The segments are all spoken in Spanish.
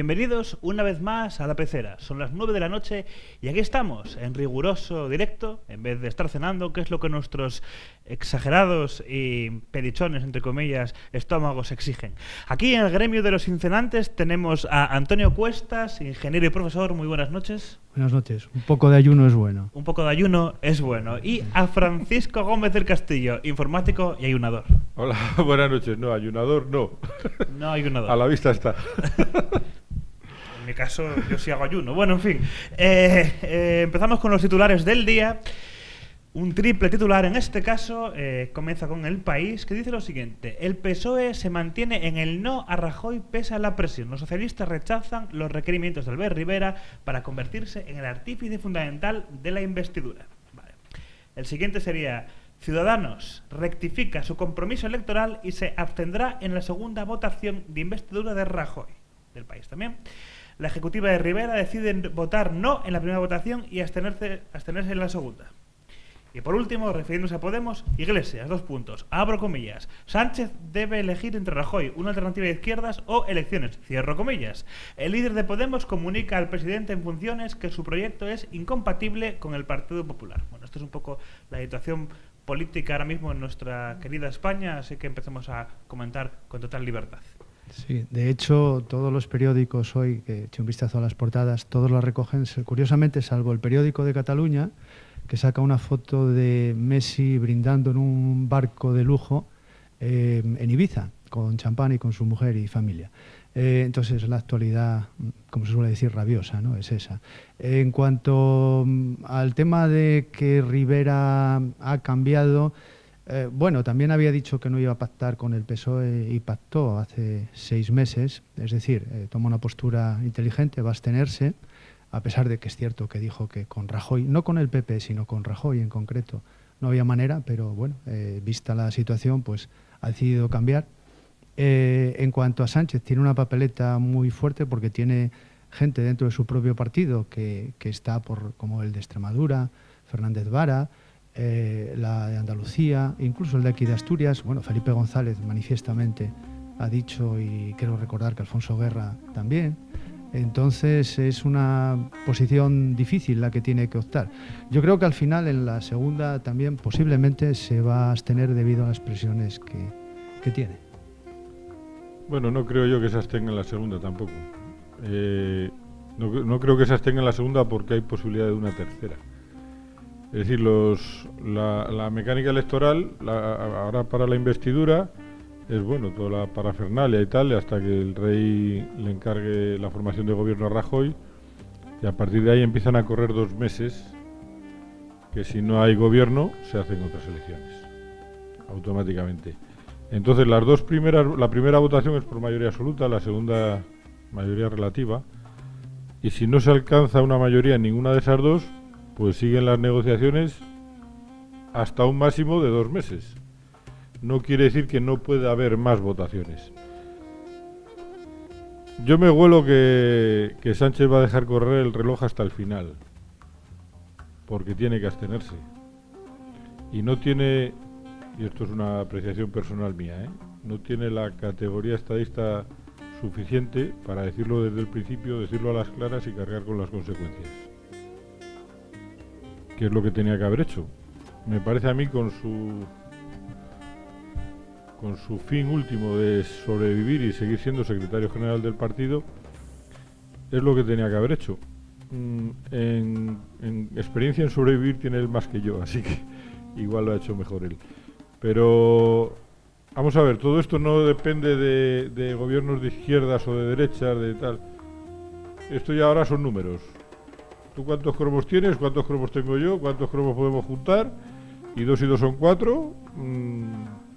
Bienvenidos una vez más a La Pecera. Son las 9 de la noche y aquí estamos, en riguroso directo, en vez de estar cenando, que es lo que nuestros exagerados y pedichones, entre comillas, estómagos exigen. Aquí en el gremio de los incenantes tenemos a Antonio Cuestas, ingeniero y profesor. Muy buenas noches. Buenas noches. Un poco de ayuno es bueno. Un poco de ayuno es bueno. Y a Francisco Gómez del Castillo, informático y ayunador. Hola, buenas noches. No, ayunador no. No ayunador. A la vista está. En mi caso, yo sí hago ayuno. Bueno, en fin. Empezamos con los titulares del día. Un triple titular en este caso comienza con El País, que dice lo siguiente: el PSOE se mantiene en el no a Rajoy pese a la presión. Los socialistas rechazan los requerimientos de Albert Rivera para convertirse en el artífice fundamental de la investidura. Vale. El siguiente sería: Ciudadanos rectifica su compromiso electoral y se abstendrá en la segunda votación de investidura de Rajoy. Del País también. La ejecutiva de Rivera decide votar no en la primera votación y abstenerse en la segunda. Y por último, refiriéndose a Podemos, Iglesias, 2 puntos. Abro comillas. Sánchez debe elegir entre Rajoy, una alternativa de izquierdas o elecciones. Cierro comillas. El líder de Podemos comunica al presidente en funciones que su proyecto es incompatible con el Partido Popular. Bueno, esto es un poco la situación política ahora mismo en nuestra querida España, así que empecemos a comentar con total libertad. Sí, de hecho, todos los periódicos hoy, que he hecho un vistazo a las portadas, todos las recogen, curiosamente, salvo el periódico de Cataluña, que saca una foto de Messi brindando en un barco de lujo en Ibiza, con champán y con su mujer y familia. Entonces, la actualidad, como se suele decir, rabiosa, ¿no? Es esa. En cuanto al tema de que Rivera ha cambiado, bueno, también había dicho que no iba a pactar con el PSOE y pactó hace 6 meses, es decir, toma una postura inteligente, va a abstenerse, a pesar de que es cierto que dijo que con Rajoy, no con el PP, sino con Rajoy en concreto, no había manera, pero bueno, vista la situación, pues ha decidido cambiar. En cuanto a Sánchez, tiene una papeleta muy fuerte porque tiene gente dentro de su propio partido que está como el de Extremadura, Fernández Vara, la de Andalucía, incluso el de aquí de Asturias. Bueno, Felipe González manifiestamente ha dicho, y quiero recordar que Alfonso Guerra también. Entonces es una posición difícil la que tiene que optar. Yo creo que al final en la segunda también posiblemente se va a abstener debido a las presiones que tiene. Bueno, no creo yo que se abstenga en la segunda tampoco. No creo que se abstenga en la segunda porque hay posibilidad de una tercera. Es decir, la mecánica electoral, ahora para la investidura, es bueno, toda la parafernalia y tal, hasta que el rey le encargue la formación de gobierno a Rajoy, y a partir de ahí empiezan a correr 2 meses, que si no hay gobierno, se hacen otras elecciones, automáticamente. Entonces, la primera votación es por mayoría absoluta, la segunda mayoría relativa, y si no se alcanza una mayoría en ninguna de esas dos, pues siguen las negociaciones hasta un máximo de 2 meses. No quiere decir que no pueda haber más votaciones. Yo me huelo que Sánchez va a dejar correr el reloj hasta el final, porque tiene que abstenerse. Y no tiene, y esto es una apreciación personal mía, no tiene la categoría estadista suficiente para decirlo desde el principio, decirlo a las claras y cargar con las consecuencias. ¿Qué es lo que tenía que haber hecho? Me parece a mí con su fin último de sobrevivir y seguir siendo secretario general del partido, es lo que tenía que haber hecho. En experiencia en sobrevivir tiene él más que yo, así que igual lo ha hecho mejor él. Pero vamos a ver, todo esto no depende de gobiernos de izquierdas o de derechas, de tal. Esto ya ahora son números. ¿Tú cuántos cromos tienes? ¿Cuántos cromos tengo yo? ¿Cuántos cromos podemos juntar? Y 2 y 2 son 4.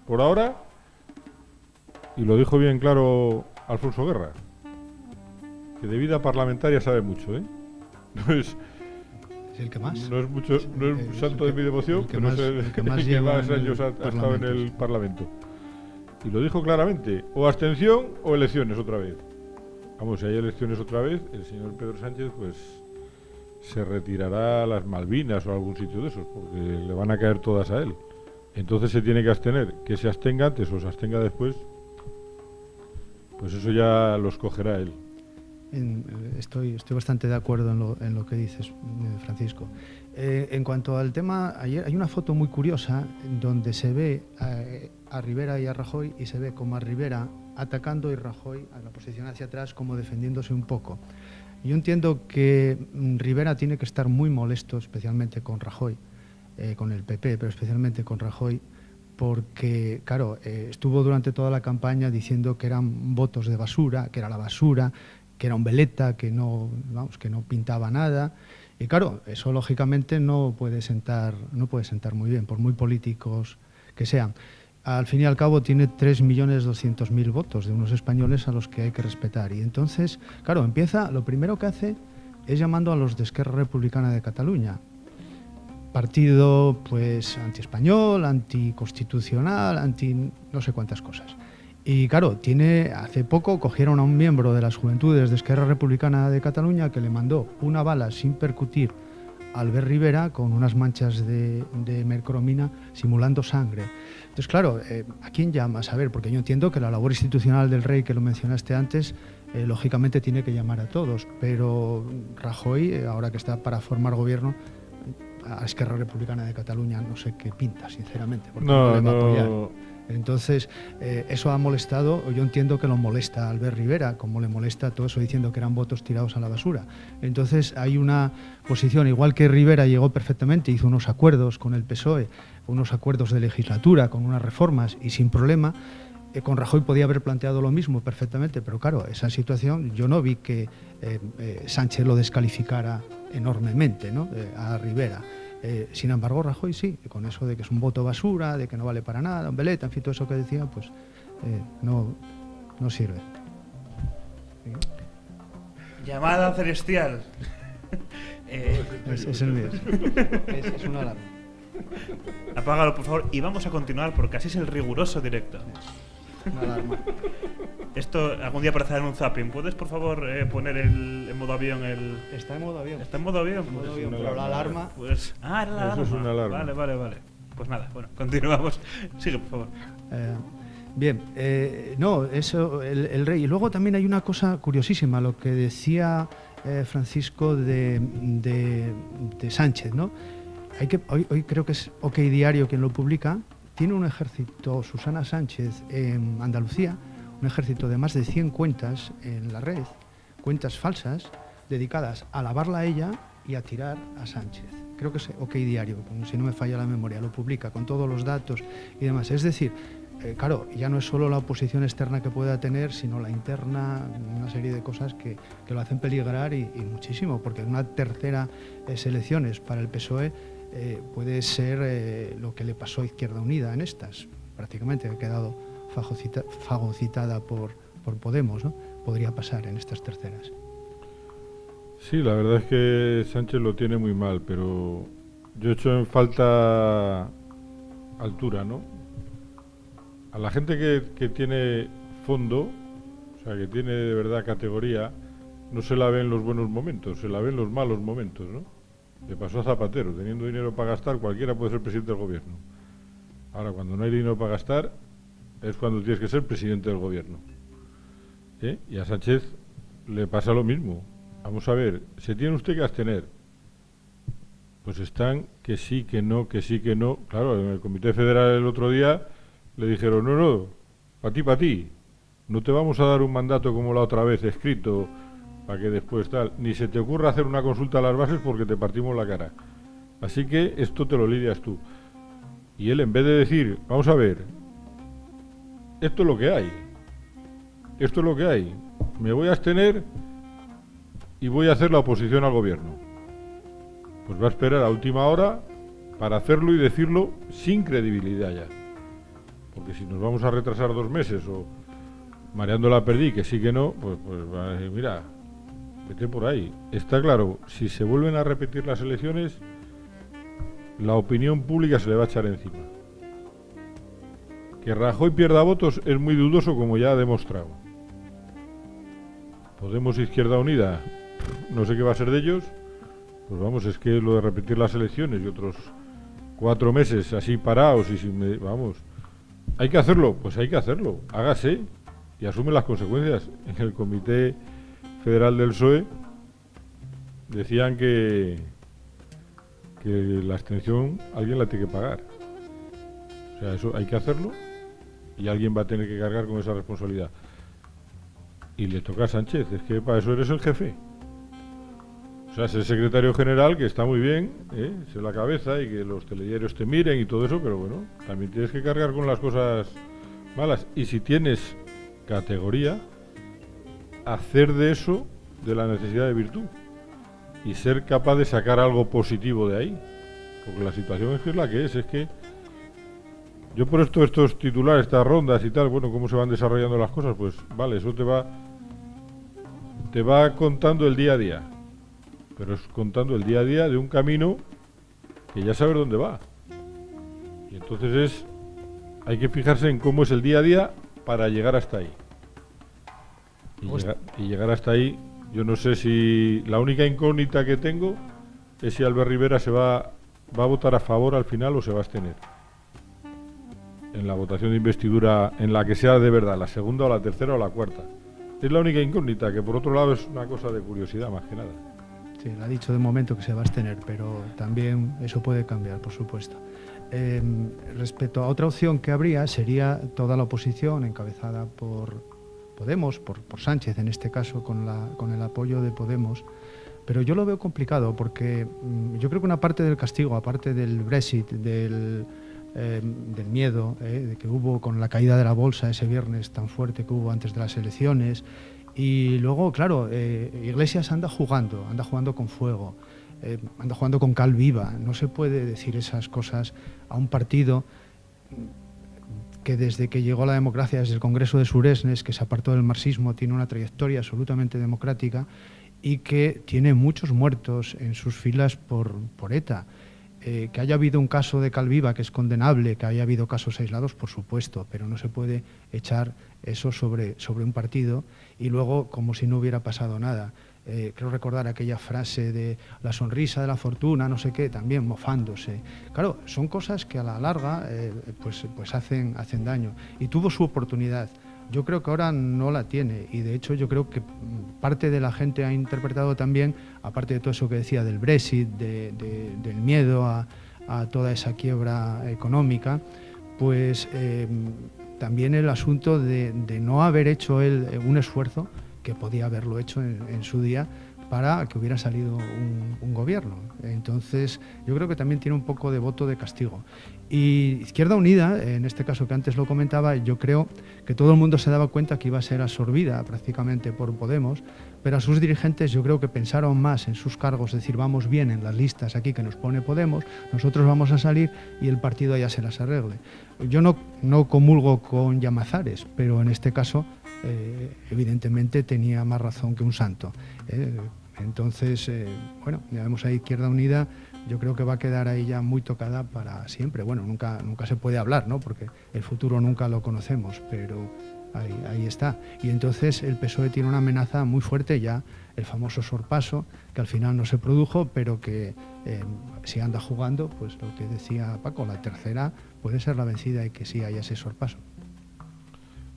Por ahora. Y lo dijo bien claro Alfonso Guerra, que de vida parlamentaria sabe mucho, No es el que más. No es mucho, no es santo de mi devoción, pero es el que más años ha estado en el Parlamento. Y lo dijo claramente: o abstención o elecciones otra vez. Vamos, si hay elecciones otra vez, el señor Pedro Sánchez pues se retirará a las Malvinas o a algún sitio de esos, porque le van a caer todas a él. Entonces se tiene que abstener. Que se abstenga antes o se abstenga después, pues eso ya lo escogerá él. Estoy bastante de acuerdo en lo que dices, Francisco. En cuanto al tema, ayer hay una foto muy curiosa donde se ve a Rivera y a Rajoy, y se ve como a Rivera atacando y Rajoy a la posición hacia atrás, como defendiéndose un poco. Yo entiendo que Rivera tiene que estar muy molesto, especialmente con Rajoy, con el PP, pero especialmente con Rajoy, porque, claro, estuvo durante toda la campaña diciendo que eran votos de basura, que era la basura, que era un veleta, que no pintaba nada. Y claro, eso lógicamente no puede sentar muy bien, por muy políticos que sean. Al fin y al cabo tiene 3.200.000 votos de unos españoles a los que hay que respetar. Y entonces, claro, lo primero que hace es llamando a los de Esquerra Republicana de Cataluña. Partido, pues, anti-español, anticonstitucional, no sé cuántas cosas. Y claro, hace poco cogieron a un miembro de las Juventudes de Esquerra Republicana de Cataluña que le mandó una bala sin percutir a Albert Rivera con unas manchas de mercromina simulando sangre. Entonces, claro, ¿a quién llamas? A ver, porque yo entiendo que la labor institucional del rey, que lo mencionaste antes, lógicamente tiene que llamar a todos, pero Rajoy, ahora que está para formar gobierno, a Esquerra Republicana de Cataluña no sé qué pinta, sinceramente, porque no le va a apoyar. Entonces, eso ha molestado, o yo entiendo que lo molesta a Albert Rivera, como le molesta todo eso diciendo que eran votos tirados a la basura. Entonces, hay una posición, igual que Rivera llegó perfectamente, hizo unos acuerdos con el PSOE, unos acuerdos de legislatura, con unas reformas y sin problema. Con Rajoy podía haber planteado lo mismo perfectamente, pero claro, esa situación yo no vi que Sánchez lo descalificara enormemente, ¿no? A Rivera. Sin embargo, Rajoy sí, con eso de que es un voto basura, de que no vale para nada, un veleta, en fin, todo eso que decía, pues no sirve. Llamada celestial. Es el mío. Es una alarma. Apágalo, por favor, y vamos a continuar porque así es el riguroso directo. Una alarma. Esto algún día aparecerá en un zapping. ¿Puedes, por favor, poner en modo avión el...? Está en modo avión. ¿Está en modo avión? Pero la alarma... Pues... era la alarma. Eso es una alarma. Vale. Pues nada, bueno, continuamos. Sigue, por favor. Bien, no, eso, el rey. Y luego también hay una cosa curiosísima, lo que decía Francisco de Sánchez, ¿no? Hoy creo que es OK Diario quien lo publica. Tiene un ejército, Susana Sánchez, en Andalucía, un ejército de más de 100 cuentas en la red, cuentas falsas, dedicadas a alabarla a ella y a tirar a Sánchez. Creo que es OK Diario, si no me falla la memoria, lo publica con todos los datos y demás. Es decir, claro, ya no es solo la oposición externa que pueda tener, sino la interna, una serie de cosas que lo hacen peligrar y muchísimo, porque una tercera elecciones para el PSOE puede ser lo que le pasó a Izquierda Unida en estas, prácticamente ha quedado fagocitada por Podemos, ¿no? Podría pasar en estas terceras. Sí, la verdad es que Sánchez lo tiene muy mal, pero yo he hecho en falta altura, ¿no? A la gente que tiene fondo, o sea, que tiene de verdad categoría, no se la ve en los buenos momentos, se la ve en los malos momentos, ¿no? Le pasó a Zapatero, teniendo dinero para gastar, cualquiera puede ser presidente del gobierno. Ahora, cuando no hay dinero para gastar, es cuando tienes que ser presidente del gobierno. Y a Sánchez le pasa lo mismo. Vamos a ver, ¿se tiene usted que abstener? Pues están que sí, que no, que sí, que no. Claro, en el Comité Federal el otro día le dijeron, no, para ti. No te vamos a dar un mandato como la otra vez, escrito, para que después tal. Ni se te ocurra hacer una consulta a las bases porque te partimos la cara. Así que esto te lo lidias tú. Y él, en vez de decir, vamos a ver, esto es lo que hay. Esto es lo que hay. Me voy a abstener y voy a hacer la oposición al gobierno. Pues va a esperar a última hora para hacerlo y decirlo sin credibilidad ya. Porque si nos vamos a retrasar 2 meses o mareando la perdí, que sí que no, pues va a decir, mira, vete por ahí. Está claro, si se vuelven a repetir las elecciones, la opinión pública se le va a echar encima. Que Rajoy pierda votos es muy dudoso, como ya ha demostrado. Podemos, Izquierda Unida, no sé qué va a ser de ellos. Pues vamos, es que lo de repetir las elecciones y otros 4 meses así parados y sin... Vamos, hay que hacerlo, pues hay que hacerlo. Hágase y asume las consecuencias. En el Comité federal del PSOE decían que la abstención alguien la tiene que pagar. O sea, eso hay que hacerlo y alguien va a tener que cargar con esa responsabilidad. Y le toca a Sánchez, es que para eso eres el jefe. O sea, es el secretario general, que está muy bien, ser la cabeza y que los telediarios te miren y todo eso, pero bueno, también tienes que cargar con las cosas malas. Y si tienes categoría, hacer de eso, de la necesidad de virtud. Y ser capaz de sacar algo positivo de ahí. Porque la situación es que es la que es que yo por estos titulares, estas rondas y tal, bueno, cómo se van desarrollando las cosas, pues vale, eso te va contando el día a día. Pero es contando el día a día de un camino que ya sabes dónde va. Y entonces hay que fijarse en cómo es el día a día para llegar hasta ahí. Y llegar hasta ahí, yo no sé si la única incógnita que tengo es si Albert Rivera va a votar a favor al final o se va a abstener en la votación de investidura, en la que sea de verdad, la segunda o la tercera o la cuarta. Es la única incógnita, que por otro lado es una cosa de curiosidad más que nada. Sí, lo ha dicho de momento que se va a abstener, pero también eso puede cambiar, por supuesto. Respecto a otra opción que habría, sería toda la oposición encabezada por Podemos, por Sánchez en este caso, con el apoyo de Podemos. Pero yo lo veo complicado porque yo creo que una parte del castigo, aparte del Brexit, del miedo de que hubo con la caída de la bolsa ese viernes tan fuerte que hubo antes de las elecciones, y luego, claro, Iglesias anda jugando con fuego, anda jugando con cal viva. No se puede decir esas cosas a un partido que desde que llegó la democracia, desde el Congreso de Suresnes, que se apartó del marxismo, tiene una trayectoria absolutamente democrática y que tiene muchos muertos en sus filas por ETA. Que haya habido un caso de Calviva que es condenable, que haya habido casos aislados, por supuesto, pero no se puede echar eso sobre un partido y luego como si no hubiera pasado nada. Creo recordar aquella frase de la sonrisa de la fortuna, no sé qué, también mofándose. Claro, son cosas que a la larga pues hacen daño. Y tuvo su oportunidad. Yo creo que ahora no la tiene y de hecho yo creo que parte de la gente ha interpretado también, aparte de todo eso que decía del Brexit, del miedo a toda esa quiebra económica, pues también el asunto de no haber hecho él un esfuerzo que podía haberlo hecho en su día para que hubiera salido un gobierno. Entonces, yo creo que también tiene un poco de voto de castigo. Y Izquierda Unida, en este caso que antes lo comentaba, yo creo que todo el mundo se daba cuenta que iba a ser absorbida prácticamente por Podemos, pero a sus dirigentes yo creo que pensaron más en sus cargos, es decir, vamos bien en las listas aquí que nos pone Podemos, nosotros vamos a salir y el partido ya se las arregle. Yo no comulgo con Llamazares, pero en este caso evidentemente tenía más razón que un santo. Entonces, bueno, ya vemos a Izquierda Unida, yo creo que va a quedar ahí ya muy tocada para siempre. Bueno, nunca se puede hablar, ¿no? Porque el futuro nunca lo conocemos, pero ahí está. Y entonces el PSOE tiene una amenaza muy fuerte ya, el famoso sorpaso, que al final no se produjo, pero que si anda jugando, pues lo que decía Paco, la tercera puede ser la vencida y que sí haya ese sorpaso.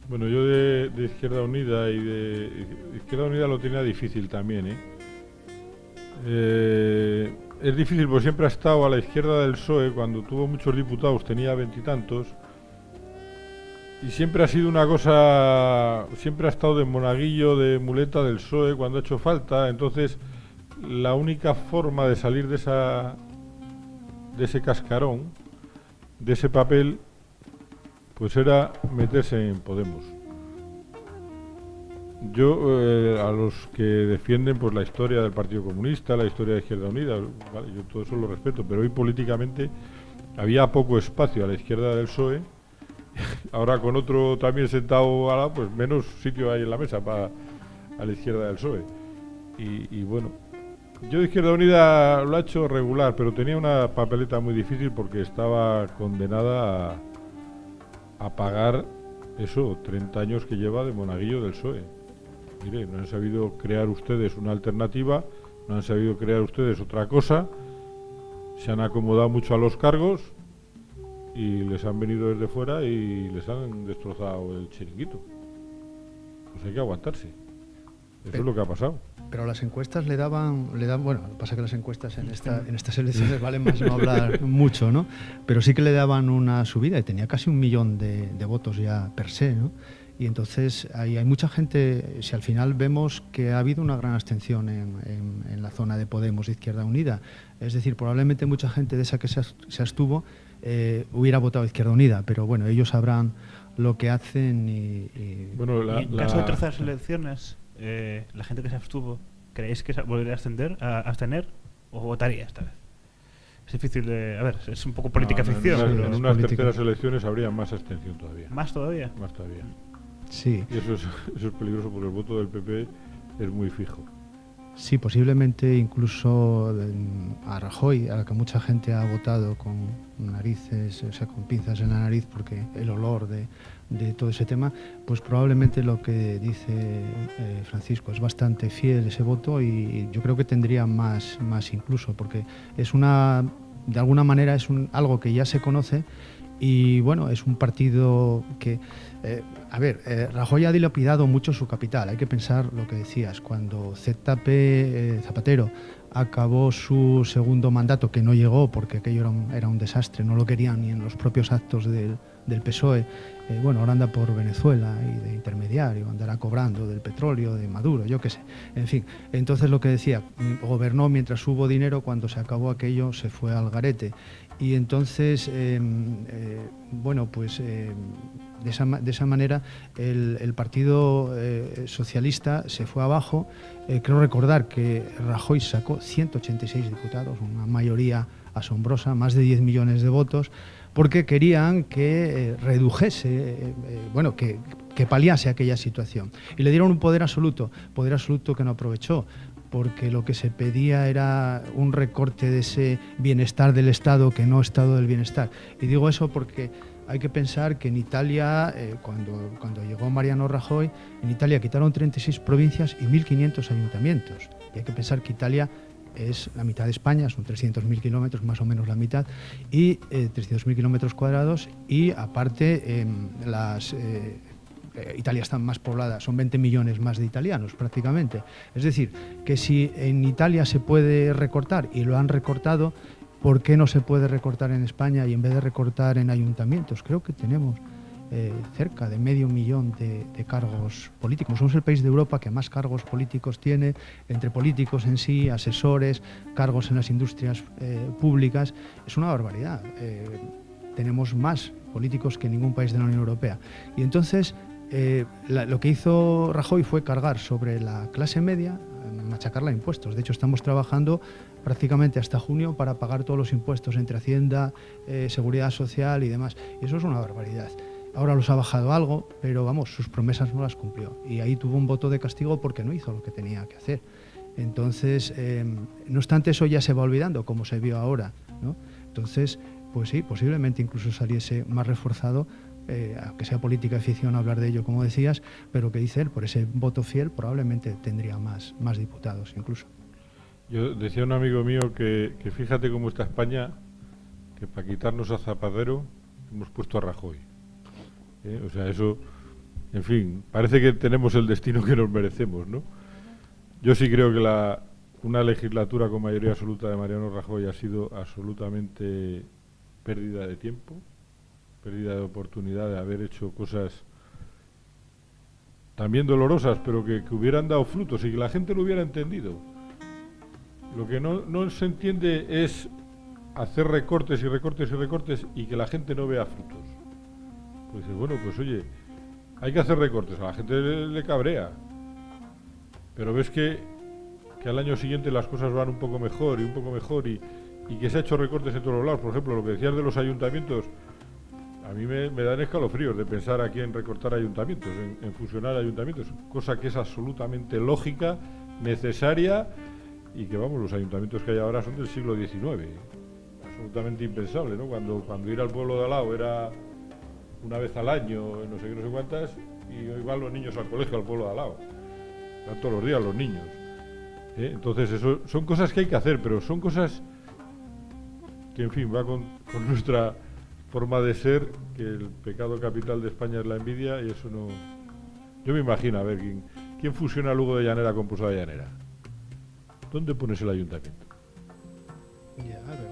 Bueno, yo de Izquierda Unida y de Izquierda Unida lo tenía difícil también, es difícil porque siempre ha estado a la izquierda del PSOE, cuando tuvo muchos diputados tenía 20 y tantos, y siempre ha sido una cosa, siempre ha estado de monaguillo, de muleta del PSOE cuando ha hecho falta. Entonces la única forma de salir de ese cascarón, de ese papel, pues era meterse en Podemos. Yo, a los que defienden pues la historia del Partido Comunista, la historia de Izquierda Unida, vale, yo todo eso lo respeto, pero hoy políticamente había poco espacio a la izquierda del PSOE. Ahora con otro también sentado, pues menos sitio hay en la mesa para a la izquierda del PSOE. Y bueno, yo de Izquierda Unida lo ha hecho regular, pero tenía una papeleta muy difícil porque estaba condenada a pagar eso, 30 años que lleva de monaguillo del PSOE. Mire, no han sabido crear ustedes una alternativa, no han sabido crear ustedes otra cosa, se han acomodado mucho a los cargos y les han venido desde fuera y les han destrozado el chiringuito. Pues hay que aguantarse. Eso es lo que ha pasado. Pero las encuestas le dan, bueno, lo que pasa es que las encuestas en estas elecciones valen más no hablar mucho, ¿no? Pero sí que le daban una subida y tenía casi 1 millón de votos ya per se, ¿no? Y entonces hay mucha gente, si al final vemos que ha habido una gran abstención en la zona de Podemos, de Izquierda Unida, es decir, probablemente mucha gente de esa que se abstuvo hubiera votado Izquierda Unida, pero bueno, ellos sabrán lo que hacen Bueno, y en caso de terceras elecciones, la gente que se abstuvo, ¿creéis que volvería a abstener o votaría esta vez? Es difícil de... A ver, es un poco política ficción. En pero unas terceras elecciones habría más abstención todavía. ¿Más todavía? Más todavía. Sí. Y eso es peligroso porque el voto del PP es muy fijo. Sí, posiblemente incluso a Rajoy, a la que mucha gente ha votado con narices, o sea, con pinzas en la nariz, porque el olor de todo ese tema, pues probablemente lo que dice Francisco es bastante fiel ese voto y yo creo que tendría más incluso, porque es de alguna manera es algo que ya se conoce y bueno, es un partido que... Rajoy ha dilapidado mucho su capital. Hay que pensar lo que decías. Cuando Zapatero acabó su segundo mandato, que no llegó porque aquello era un desastre, no lo querían ni en los propios actos del PSOE, ahora anda por Venezuela y de intermediario, andará cobrando del petróleo, de Maduro, yo qué sé. En fin, entonces lo que decía, gobernó mientras hubo dinero, cuando se acabó aquello se fue al garete. Y entonces, de esa manera el Partido Socialista se fue abajo. Creo recordar que Rajoy sacó 186 diputados, una mayoría asombrosa, más de 10 millones de votos, porque querían que redujese, que paliase aquella situación. Y le dieron un poder absoluto que no aprovechó, porque lo que se pedía era un recorte de ese bienestar del Estado, que no Estado del bienestar. Y digo eso porque hay que pensar que en Italia, cuando llegó Mariano Rajoy, en Italia quitaron 36 provincias y 1.500 ayuntamientos. Y hay que pensar que Italia es la mitad de España, son 300.000 kilómetros, más o menos la mitad, y 300.000 kilómetros cuadrados, y aparte Italia está más poblada, son 20 millones más de italianos prácticamente. Es decir, que si en Italia se puede recortar, y lo han recortado, ¿por qué no se puede recortar en España y en vez de recortar en ayuntamientos? Creo que tenemos cerca de 500.000 de cargos políticos. Somos el país de Europa que más cargos políticos tiene, entre políticos en sí, asesores, cargos en las industrias públicas. Es una barbaridad. Tenemos más políticos que ningún país de la Unión Europea. Y entonces lo que hizo Rajoy fue cargar sobre la clase media, machacarla a impuestos. De hecho, estamos trabajando prácticamente hasta junio para pagar todos los impuestos entre Hacienda, Seguridad Social y demás. Y eso es una barbaridad. Ahora los ha bajado algo, pero vamos, sus promesas no las cumplió. Y ahí tuvo un voto de castigo porque no hizo lo que tenía que hacer. Entonces, no obstante, eso ya se va olvidando, como se vio ahora, ¿no? Entonces, pues sí, posiblemente incluso saliese más reforzado, aunque sea política ficción hablar de ello, como decías, pero que dice él, por ese voto fiel probablemente tendría más diputados incluso. Yo decía un amigo mío que fíjate cómo está España, que para quitarnos a Zapatero hemos puesto a Rajoy. O sea, eso, en fin, parece que tenemos el destino que nos merecemos, ¿no? Yo sí creo que una legislatura con mayoría absoluta de Mariano Rajoy ha sido absolutamente pérdida de tiempo, pérdida de oportunidad de haber hecho cosas también dolorosas, pero que hubieran dado frutos y que la gente lo hubiera entendido. Lo que no se entiende es hacer recortes y recortes y recortes y que la gente no vea frutos. Pues dices, bueno, pues oye, hay que hacer recortes, a la gente le cabrea, pero ves que al año siguiente las cosas van un poco mejor y que se ha hecho recortes en todos los lados. Por ejemplo, lo que decías de los ayuntamientos, a mí me dan escalofríos de pensar aquí en recortar ayuntamientos, en fusionar ayuntamientos, cosa que es absolutamente lógica, necesaria, y que vamos, los ayuntamientos que hay ahora son del siglo XIX, absolutamente impensable, ¿no? Cuando ir al pueblo de al lado era una vez al año, no sé qué, no sé cuántas, y hoy van los niños al colegio al pueblo de al lado, van todos los días los niños. Entonces eso son cosas que hay que hacer, pero son cosas que, en fin, va con nuestra forma de ser, que el pecado capital de España es la envidia, y eso no... Yo me imagino, a ver, ¿Quién fusiona Lugo de Llanera con Poza de Llanera? ¿Dónde pones el ayuntamiento?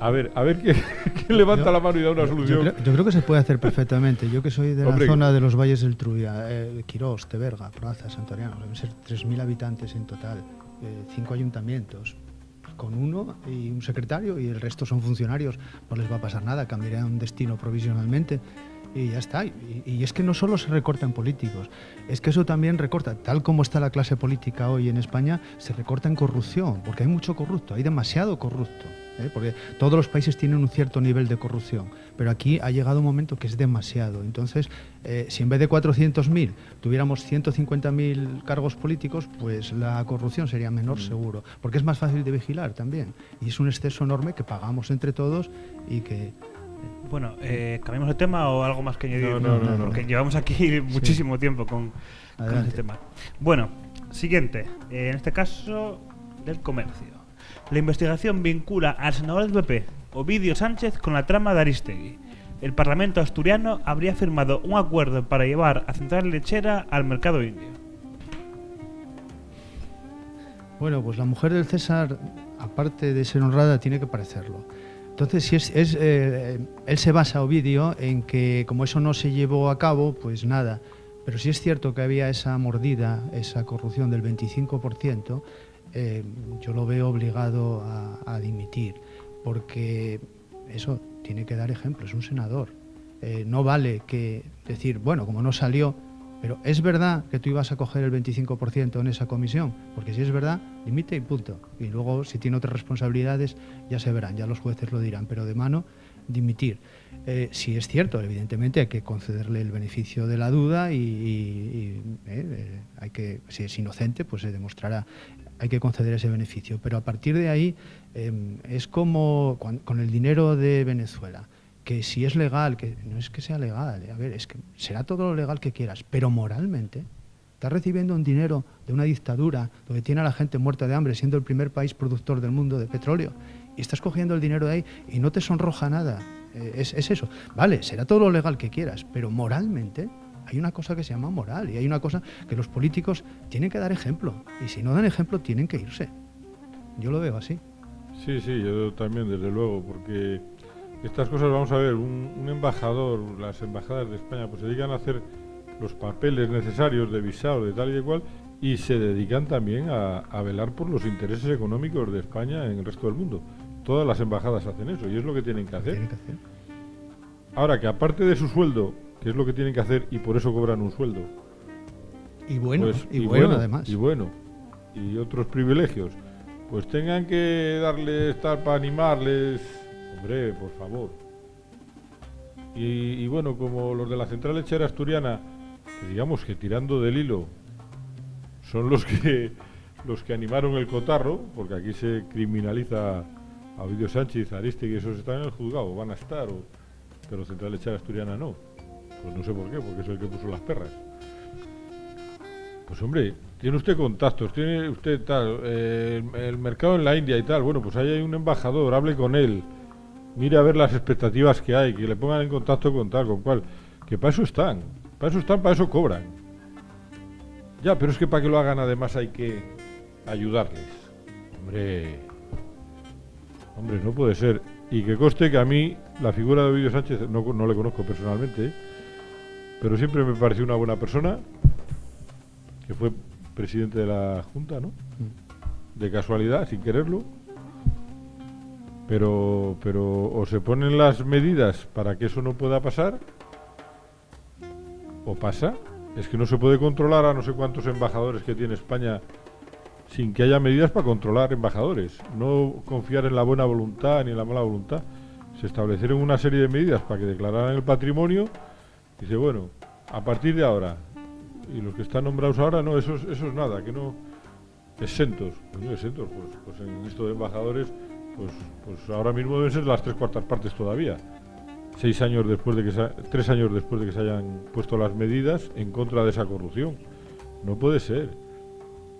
A ver ¿quién levanta la mano y da una solución? Yo creo que se puede hacer perfectamente. Yo que soy de Hombre, la zona de los valles del Truya, Quirós, Teberga, Proaza, Santoriano, deben ser 3.000 habitantes en total, 5 ayuntamientos, con uno y un secretario, y el resto son funcionarios. No les va a pasar nada, cambiarán un destino provisionalmente y ya está. Y es que no solo se recorta en políticos, es que eso también recorta, tal como está la clase política hoy en España, se recorta en corrupción, porque hay mucho corrupto, hay demasiado corrupto, porque todos los países tienen un cierto nivel de corrupción, pero aquí ha llegado un momento que es demasiado. Entonces, si en vez de 400.000 tuviéramos 150.000 cargos políticos, pues la corrupción sería menor seguro, porque es más fácil de vigilar también, y es un exceso enorme que pagamos entre todos y que... Bueno, ¿cambiamos de tema o algo más que añadir? No. Porque llevamos aquí muchísimo tiempo con este tema. Bueno, siguiente. En este caso, del comercio. La investigación vincula al senador del PP, Ovidio Sánchez, con la trama de Aristegui. El Parlamento asturiano habría firmado un acuerdo para llevar a Central Lechera al mercado indio. Bueno, pues la mujer del César, aparte de ser honrada, tiene que parecerlo. Entonces, si él se basa, Ovidio, en que como eso no se llevó a cabo, pues nada. Pero si es cierto que había esa mordida, esa corrupción del 25%, yo lo veo obligado a dimitir, porque eso tiene que dar ejemplo, es un senador. No vale que decir, bueno, como no salió, pero es verdad que tú ibas a coger el 25% en esa comisión, porque si es verdad, limite y punto. Y luego, si tiene otras responsabilidades, ya se verán, ya los jueces lo dirán, pero de mano, dimitir. Si es cierto, evidentemente hay que concederle el beneficio de la duda y hay que, si es inocente, pues se demostrará. Hay que conceder ese beneficio, pero a partir de ahí es como con el dinero de Venezuela, que si es legal, que no es que sea legal, a ver, es que será todo lo legal que quieras, pero moralmente estás recibiendo un dinero de una dictadura donde tiene a la gente muerta de hambre, siendo el primer país productor del mundo de petróleo, y estás cogiendo el dinero de ahí y no te sonroja nada. Es eso. Vale, será todo lo legal que quieras, pero moralmente hay una cosa que se llama moral, y hay una cosa que los políticos tienen que dar ejemplo, y si no dan ejemplo tienen que irse. Yo lo veo así. Sí, yo también, desde luego, porque estas cosas, vamos a ver, un embajador, las embajadas de España, pues se dedican a hacer los papeles necesarios de visado, de tal y de cual, y se dedican también a velar por los intereses económicos de España en el resto del mundo. Todas las embajadas hacen eso, y es lo que tienen que hacer. Ahora, que aparte de su sueldo, que es lo que tienen que hacer, y por eso cobran un sueldo. Y bueno, pues, y bueno además. Y otros privilegios, pues tengan que darles tal para animarles. Hombre, por favor. Y bueno, como los de la Central Lechera Asturiana, que digamos que tirando del hilo son los que animaron el cotarro, porque aquí se criminaliza a Ovidio Sánchez, a Aristegui, esos están en el juzgado, van a estar, pero Central Lechera Asturiana no. Pues no sé por qué, porque es el que puso las perras. Pues hombre, tiene usted contactos, tiene usted tal, el mercado en la India y tal, bueno, pues ahí hay un embajador, hable con él, mire a ver las expectativas que hay, que le pongan en contacto con tal, con cual, que para eso están, para eso cobran. Ya, pero es que para que lo hagan además hay que ayudarles. Hombre, no puede ser. Y que conste que a mí la figura de Ovidio Sánchez no le conozco personalmente, pero siempre me pareció una buena persona, que fue presidente de la Junta, ¿no? De casualidad, sin quererlo. Pero o se ponen las medidas para que eso no pueda pasar, o pasa. Es que no se puede controlar a no sé cuántos embajadores que tiene España sin que haya medidas para controlar embajadores. No confiar en la buena voluntad ni en la mala voluntad. Se establecieron una serie de medidas para que declararan el patrimonio. Dice, bueno, a partir de ahora, y los que están nombrados ahora, no, eso es nada, que no, exentos. Exentos, pues en esto de embajadores, pues ahora mismo deben ser las 3/4 partes todavía. 3 años después de que se hayan puesto las medidas en contra de esa corrupción. No puede ser.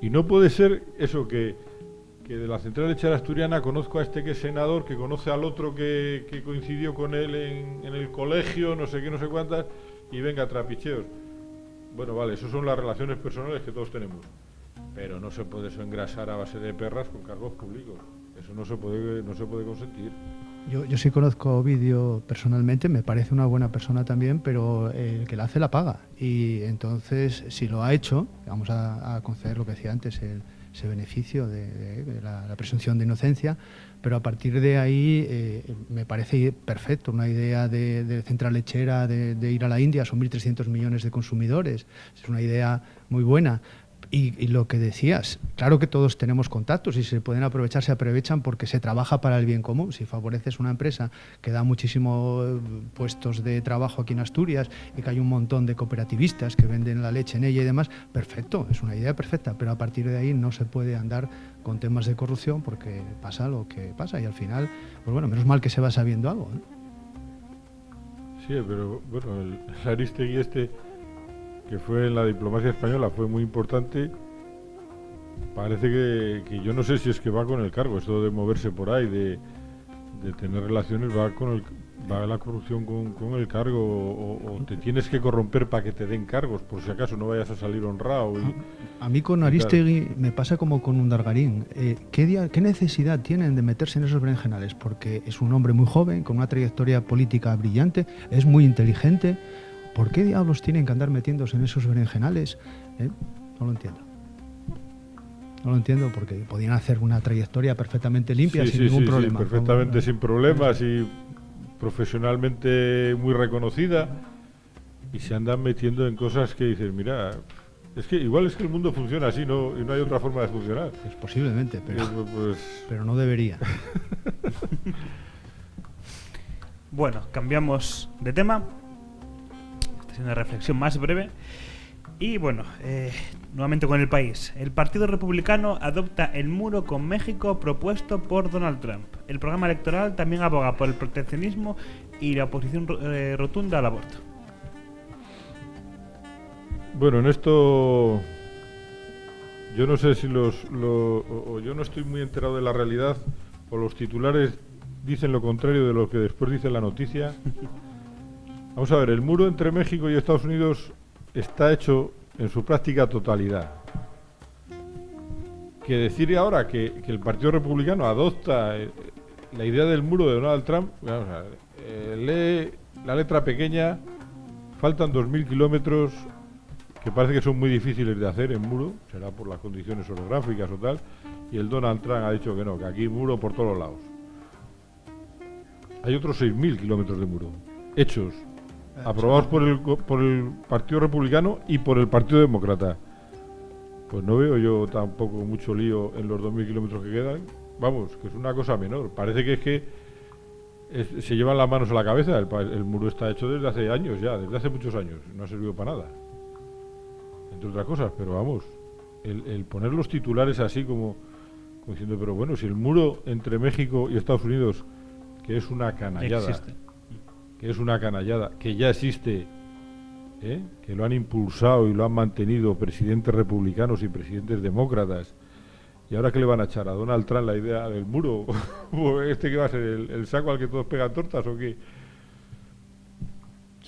Y no puede ser eso que de la Central Lechera Asturiana conozco a este que es senador, que conoce al otro que coincidió con él en el colegio, no sé qué, no sé cuántas, y venga, trapicheos. Bueno, vale, eso son las relaciones personales que todos tenemos. pero no se puede eso engrasar a base de perras con cargos públicos. Eso no se puede consentir. Yo sí conozco a Ovidio personalmente, me parece una buena persona también, pero el que la hace la paga. Y entonces, si lo ha hecho, vamos a conceder lo que decía antes, ese beneficio de la presunción de inocencia, pero a partir de ahí me parece perfecto una idea de central lechera, de ir a la India, son 1.300 millones de consumidores, es una idea muy buena. Y lo que decías, claro que todos tenemos contactos y se pueden aprovechar, se aprovechan porque se trabaja para el bien común. Si favoreces una empresa que da muchísimos puestos de trabajo aquí en Asturias y que hay un montón de cooperativistas que venden la leche en ella y demás, perfecto, es una idea perfecta, pero a partir de ahí no se puede andar con temas de corrupción porque pasa lo que pasa y al final, pues bueno, menos mal que se va sabiendo algo, ¿no? Sí, pero bueno, el Aristegui que fue en la diplomacia española, fue muy importante. Parece que yo no sé si es que va con el cargo, esto de moverse por ahí, de tener relaciones, va la corrupción con el cargo, o te tienes que corromper para que te den cargos, por si acaso no vayas a salir honrado. A mí con Aristegui me pasa como con Undargarín. ¿Qué necesidad tienen de meterse en esos berenjenales? Porque es un hombre muy joven, con una trayectoria política brillante, es muy inteligente. ¿Por qué diablos tienen que andar metiéndose en esos berenjenales? No lo entiendo. No lo entiendo porque podían hacer una trayectoria perfectamente limpia, sin ningún problema. Sí, perfectamente sin problemas y profesionalmente muy reconocida, y se andan metiendo en cosas que dices, mira, es que igual es que el mundo funciona así, ¿no? Y no hay otra forma de funcionar. Es posiblemente, pero no debería. Bueno, cambiamos de tema. Esta es una reflexión más breve. Y bueno, nuevamente con el país. El Partido Republicano adopta el muro con México propuesto por Donald Trump. El programa electoral también aboga por el proteccionismo y la oposición rotunda al aborto. Bueno, en esto yo no sé si o yo no estoy muy enterado de la realidad, o los titulares dicen lo contrario de lo que después dice la noticia. Vamos a ver, el muro entre México y Estados Unidos está hecho en su práctica totalidad. Que decir ahora que el Partido Republicano adopta la idea del muro de Donald Trump, vamos a ver, lee la letra pequeña, faltan 2.000 kilómetros, que parece que son muy difíciles de hacer en muro, será por las condiciones orográficas o tal, y el Donald Trump ha dicho que no, que aquí muro por todos lados. Hay otros 6.000 kilómetros de muro, hechos, aprobados por el Partido Republicano y por el Partido Demócrata. Pues no veo yo tampoco mucho lío en los 2.000 kilómetros que quedan. Vamos, que es una cosa menor. Parece que se llevan las manos a la cabeza. El muro está hecho desde hace años ya, desde hace muchos años. No ha servido para nada, entre otras cosas. Pero vamos, el poner los titulares así como diciendo, pero bueno, si el muro entre México y Estados Unidos, que es una canallada, que es una canallada, que ya existe, que lo han impulsado y lo han mantenido presidentes republicanos y presidentes demócratas, y ahora que le van a echar a Donald Trump la idea del muro, que va a ser el saco al que todos pegan tortas o qué.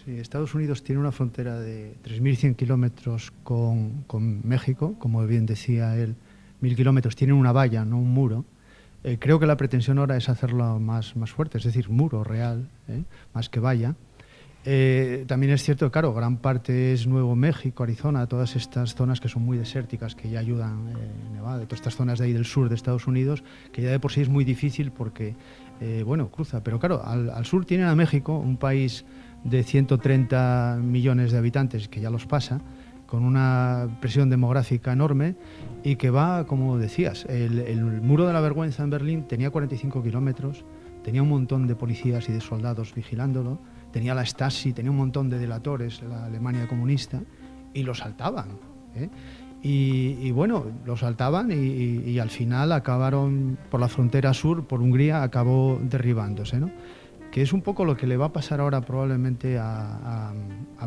Sí, Estados Unidos tiene una frontera de 3.100 kilómetros con México, como bien decía él, 1.000 kilómetros, tienen una valla, no un muro. Creo que la pretensión ahora es hacerlo más fuerte, es decir, muro real, más que valla. También es cierto, claro, gran parte es Nuevo México, Arizona, todas estas zonas que son muy desérticas, que ya ayudan, Nevada, todas estas zonas de ahí del sur de Estados Unidos, que ya de por sí es muy difícil porque, cruza. Pero claro, al sur tienen a México, un país de 130 millones de habitantes, que ya los pasa, con una presión demográfica enorme y que va, como decías, el muro de la vergüenza en Berlín tenía 45 kilómetros, tenía un montón de policías y de soldados vigilándolo, tenía la Stasi, tenía un montón de delatores, la Alemania comunista, y lo saltaban. Y bueno, lo saltaban y al final acabaron por la frontera sur, por Hungría, acabó derribándose, ¿no? Que es un poco lo que le va a pasar ahora probablemente a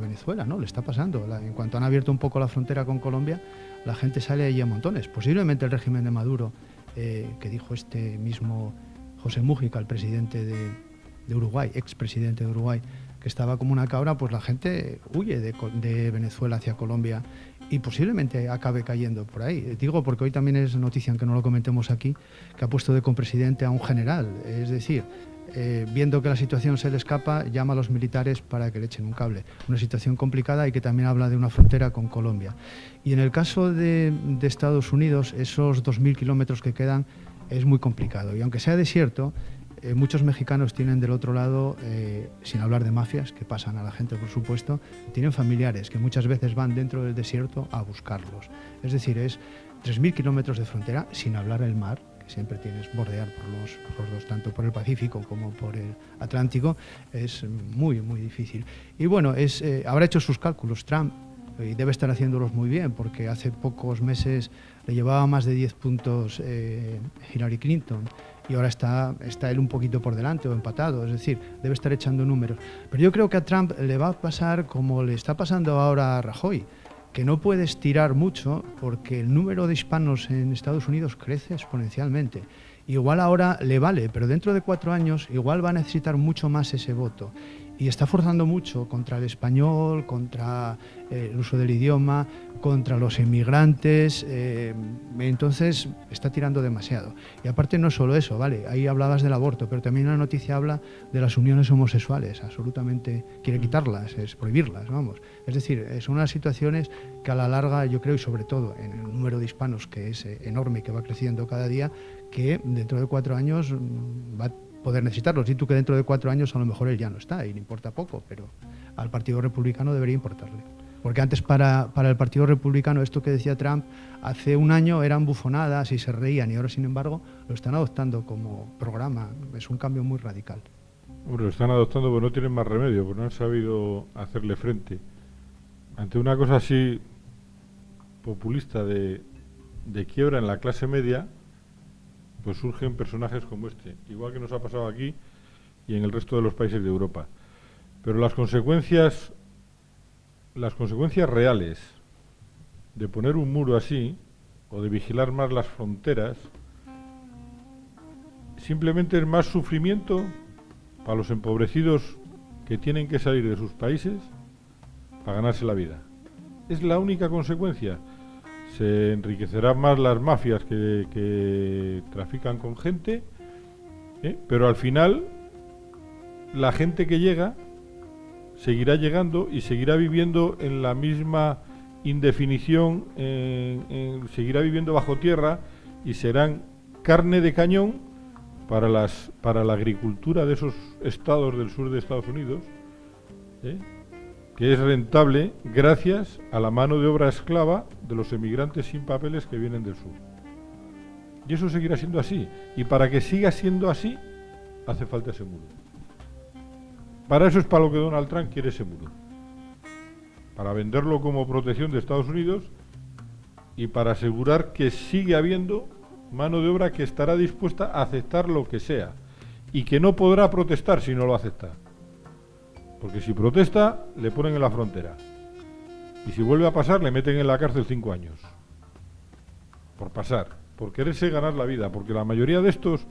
Venezuela, ¿no? Le está pasando. En cuanto han abierto un poco la frontera con Colombia, la gente sale allí a montones. Posiblemente el régimen de Maduro, que dijo este mismo José Mújica, el presidente de Uruguay, expresidente de Uruguay, que estaba como una cabra, pues la gente huye de Venezuela hacia Colombia y posiblemente acabe cayendo por ahí. Digo porque hoy también es noticia, aunque no lo comentemos aquí, que ha puesto de copresidente a un general. Es decir, viendo que la situación se le escapa, llama a los militares para que le echen un cable. Una situación complicada y que también habla de una frontera con Colombia. Y en el caso de Estados Unidos, esos 2.000 kilómetros que quedan es muy complicado. Y aunque sea desierto, muchos mexicanos tienen del otro lado, sin hablar de mafias, que pasan a la gente por supuesto, tienen familiares que muchas veces van dentro del desierto a buscarlos. Es decir, es 3.000 kilómetros de frontera, sin hablar del mar, que siempre tienes bordear por los dos, tanto por el Pacífico como por el Atlántico. Es muy, muy difícil. Y bueno, habrá hecho sus cálculos Trump, y debe estar haciéndolos muy bien, porque hace pocos meses le llevaba más de 10 puntos Hillary Clinton, y ahora está él un poquito por delante o empatado, es decir, debe estar echando números. Pero yo creo que a Trump le va a pasar como le está pasando ahora a Rajoy, que no puede estirar mucho porque el número de hispanos en Estados Unidos crece exponencialmente. Igual ahora le vale, pero dentro de 4 años igual va a necesitar mucho más ese voto. Y está forzando mucho contra el español, contra el uso del idioma, contra los inmigrantes, entonces está tirando demasiado. Y aparte no solo eso, vale, ahí hablabas del aborto, pero también la noticia habla de las uniones homosexuales, absolutamente quiere quitarlas, es prohibirlas, vamos. Es decir, son unas situaciones que a la larga, yo creo, y sobre todo en el número de hispanos, que es enorme y que va creciendo cada día, que dentro de 4 años va a poder necesitarlos. Y tú que dentro de 4 años a lo mejor él ya no está y le importa poco, pero al Partido Republicano debería importarle. Porque antes para el Partido Republicano esto que decía Trump hace un año eran bufonadas y se reían, y ahora sin embargo lo están adoptando como programa. Es un cambio muy radical. Hombre, lo están adoptando porque no tienen más remedio, porque no han sabido hacerle frente. Ante una cosa así populista de quiebra en la clase media, pues surgen personajes como este, igual que nos ha pasado aquí y en el resto de los países de Europa. Pero las consecuencias reales de poner un muro así, o de vigilar más las fronteras, simplemente es más sufrimiento para los empobrecidos que tienen que salir de sus países para ganarse la vida. Es la única consecuencia. Se enriquecerán más las mafias que trafican con gente, pero al final la gente que llega seguirá llegando y seguirá viviendo en la misma indefinición, seguirá viviendo bajo tierra y serán carne de cañón para la agricultura de esos estados del sur de Estados Unidos, que es rentable gracias a la mano de obra esclava de los emigrantes sin papeles que vienen del sur. Y eso seguirá siendo así. Y para que siga siendo así, hace falta ese muro. Para eso es para lo que Donald Trump quiere ese muro. Para venderlo como protección de Estados Unidos y para asegurar que sigue habiendo mano de obra que estará dispuesta a aceptar lo que sea y que no podrá protestar si no lo acepta. Porque si protesta, le ponen en la frontera. Y si vuelve a pasar, le meten en la cárcel 5 años. Por pasar, por quererse ganar la vida. Porque la mayoría de estos,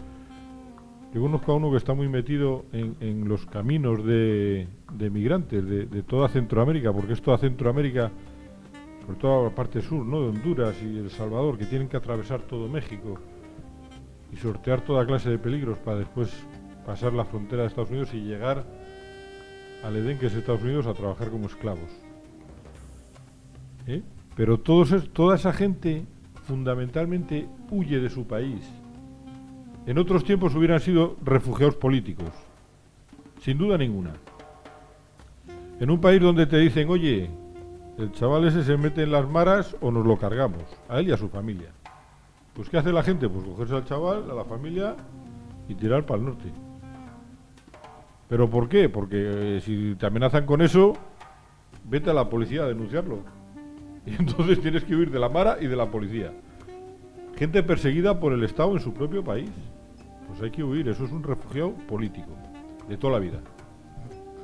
yo conozco a uno que está muy metido en los caminos de migrantes de toda Centroamérica, porque es toda Centroamérica, sobre todo la parte sur, ¿no?, de Honduras y El Salvador, que tienen que atravesar todo México y sortear toda clase de peligros para después pasar la frontera de Estados Unidos y llegar al Edén, que es Estados Unidos, a trabajar como esclavos. Pero toda esa gente fundamentalmente huye de su país. En otros tiempos hubieran sido refugiados políticos, sin duda ninguna. En un país donde te dicen, oye, el chaval ese se mete en las maras o nos lo cargamos, a él y a su familia. Pues ¿qué hace la gente? Pues cogerse al chaval, a la familia y tirar para el norte. ¿Pero por qué? Porque si te amenazan con eso, vete a la policía a denunciarlo. Y entonces tienes que huir de la mara y de la policía. Gente perseguida por el Estado en su propio país. Pues hay que huir, eso es un refugiado político, de toda la vida.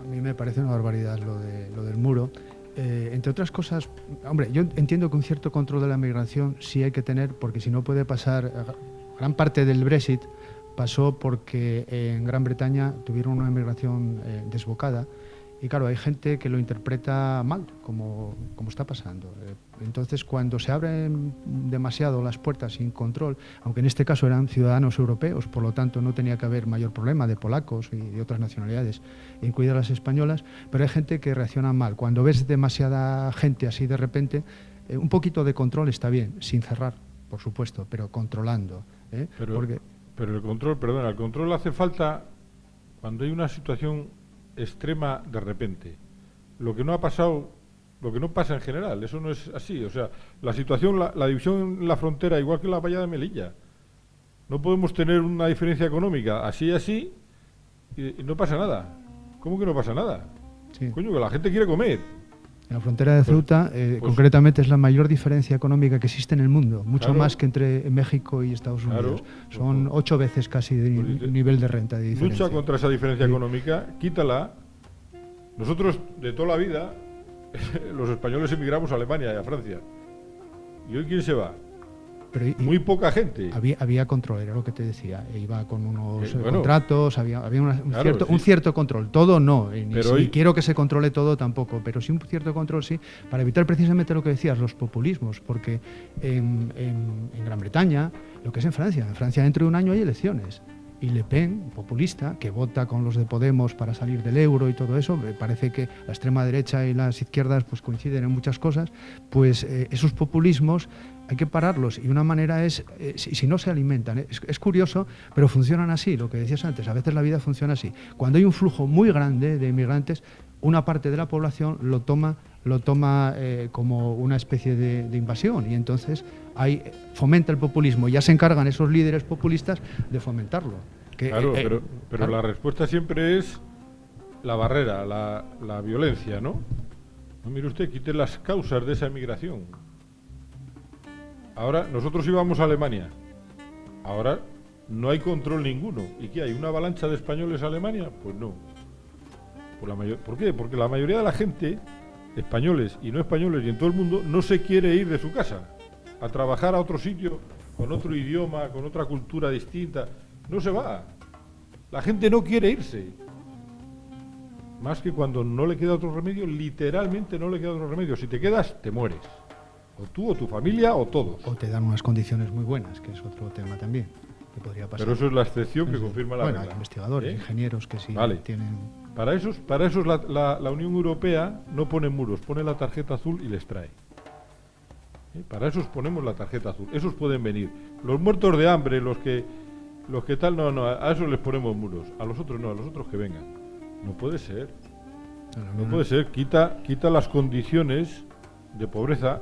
A mí me parece una barbaridad lo del muro. Entre otras cosas, hombre, yo entiendo que un cierto control de la migración sí hay que tener, porque si no puede pasar, gran parte del Brexit pasó porque en Gran Bretaña tuvieron una inmigración desbocada Y claro, hay gente que lo interpreta mal, como está pasando. Entonces, cuando se abren demasiado las puertas sin control, aunque en este caso eran ciudadanos europeos, por lo tanto no tenía que haber mayor problema de polacos y de otras nacionalidades, incluidas las españolas, pero hay gente que reacciona mal. Cuando ves demasiada gente así de repente, un poquito de control está bien, sin cerrar, por supuesto, pero controlando. Pero el control hace falta cuando hay una situación extrema de repente. Lo que no ha pasado, lo que no pasa en general, eso no es así. O sea, la situación, la división en la frontera, igual que la valla de Melilla. No podemos tener una diferencia económica así y no pasa nada. ¿Cómo que no pasa nada? Sí. Coño, que la gente quiere comer. En la frontera de Ceuta, concretamente, es la mayor diferencia económica que existe en el mundo, mucho más que entre México y Estados Unidos. Son 8 veces casi de nivel de renta de diferencia. Lucha contra esa diferencia económica, quítala. Nosotros, de toda la vida, los españoles emigramos a Alemania y a Francia. ¿Y hoy quién se va? Pero muy poca gente. Había control, era lo que te decía. Iba con unos contratos, había un cierto control. Todo no, ni quiero que se controle todo tampoco, pero sí un cierto control sí, para evitar precisamente lo que decías, los populismos, porque en Gran Bretaña, lo que es en Francia dentro de un año hay elecciones. Y Le Pen, populista, que vota con los de Podemos para salir del euro y todo eso, me parece que la extrema derecha y las izquierdas pues coinciden en muchas cosas, pues esos populismos hay que pararlos, y una manera es, si no se alimentan, es curioso, pero funcionan así, lo que decías antes, a veces la vida funciona así. Cuando hay un flujo muy grande de inmigrantes, una parte de la población lo toma como una especie de invasión, y entonces fomenta el populismo. Ya se encargan esos líderes populistas de fomentarlo. Pero la respuesta siempre es la barrera, la violencia, ¿no? No, mire usted, quite las causas de esa emigración. Ahora, nosotros íbamos a Alemania. Ahora no hay control ninguno. ¿Y qué hay? ¿Una avalancha de españoles a Alemania? Pues no. ¿Por qué? Porque la mayoría de la gente, españoles y no españoles y en todo el mundo, no se quiere ir de su casa a trabajar a otro sitio, con otro idioma, con otra cultura distinta. No se va. La gente no quiere irse. Más que cuando no le queda otro remedio, literalmente no le queda otro remedio. Si te quedas, te mueres. O tú, o tu familia, o todos. O te dan unas condiciones muy buenas, que es otro tema también, que podría pasar. Pero eso es la excepción que confirma la regla. Hay investigadores, ingenieros que sí tienen... Para esos la Unión Europea no pone muros, pone la tarjeta azul y les trae. Para esos ponemos la tarjeta azul. Esos pueden venir. Los muertos de hambre, los que tal, no, a esos les ponemos muros. A los otros no, a los otros que vengan. No puede ser. No puede ser. Quita las condiciones de pobreza.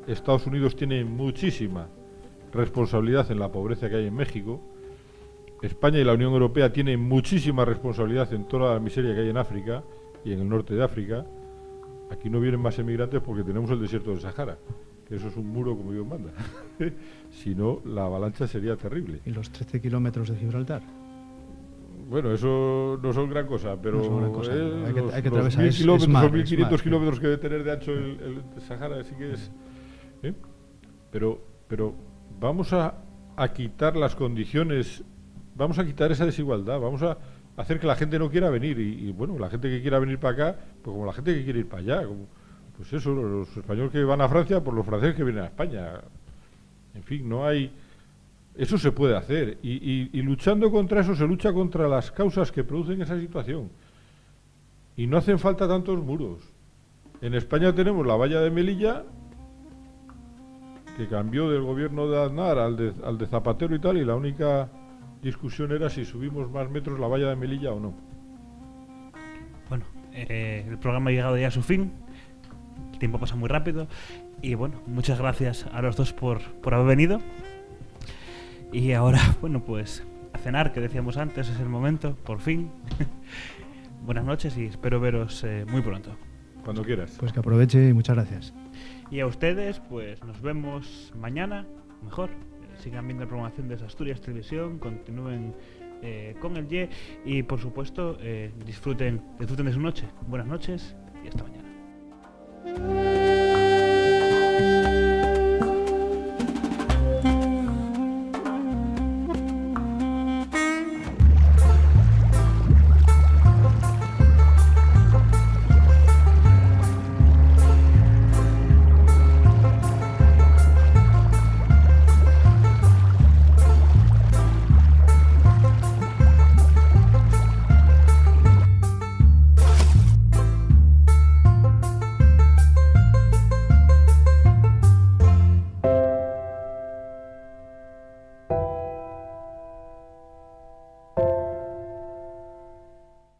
Estados Unidos tiene muchísima responsabilidad en la pobreza que hay en México. España y la Unión Europea tienen muchísima responsabilidad en toda la miseria que hay en África y en el norte de África. Aquí no vienen más emigrantes porque tenemos el desierto del Sahara, que eso es un muro como Dios manda. Si no, la avalancha sería terrible. ¿Y los 13 kilómetros de Gibraltar? Bueno, eso no son gran cosa, pero no son gran cosa. Hay que atravesar 1.000 kilómetros o 1.500 kilómetros que debe tener de ancho el Sahara, sí que es... Pero vamos a quitar las condiciones, vamos a quitar esa desigualdad, vamos a hacer que la gente no quiera venir y bueno, la gente que quiera venir para acá, pues como la gente que quiere ir para allá, pues eso, los españoles que van a Francia, pues los franceses que vienen a España. En fin, no hay... Eso se puede hacer y luchando contra eso se lucha contra las causas que producen esa situación. Y no hacen falta tantos muros. En España tenemos la valla de Melilla, que cambió del gobierno de Aznar al de Zapatero y tal, y la única discusión era si subimos más metros la valla de Melilla o no. Bueno, el programa ha llegado ya a su fin, el tiempo pasa muy rápido, y bueno, muchas gracias a los dos por haber venido. Y ahora, bueno, pues a cenar, que decíamos antes, es el momento, por fin. Buenas noches y espero veros muy pronto. Cuando quieras. Pues que aproveche y muchas gracias. Y a ustedes, pues nos vemos mañana, mejor. Sigan viendo la programación de Asturias Televisión, continúen con el Y y por supuesto disfruten de su noche. Buenas noches y hasta mañana.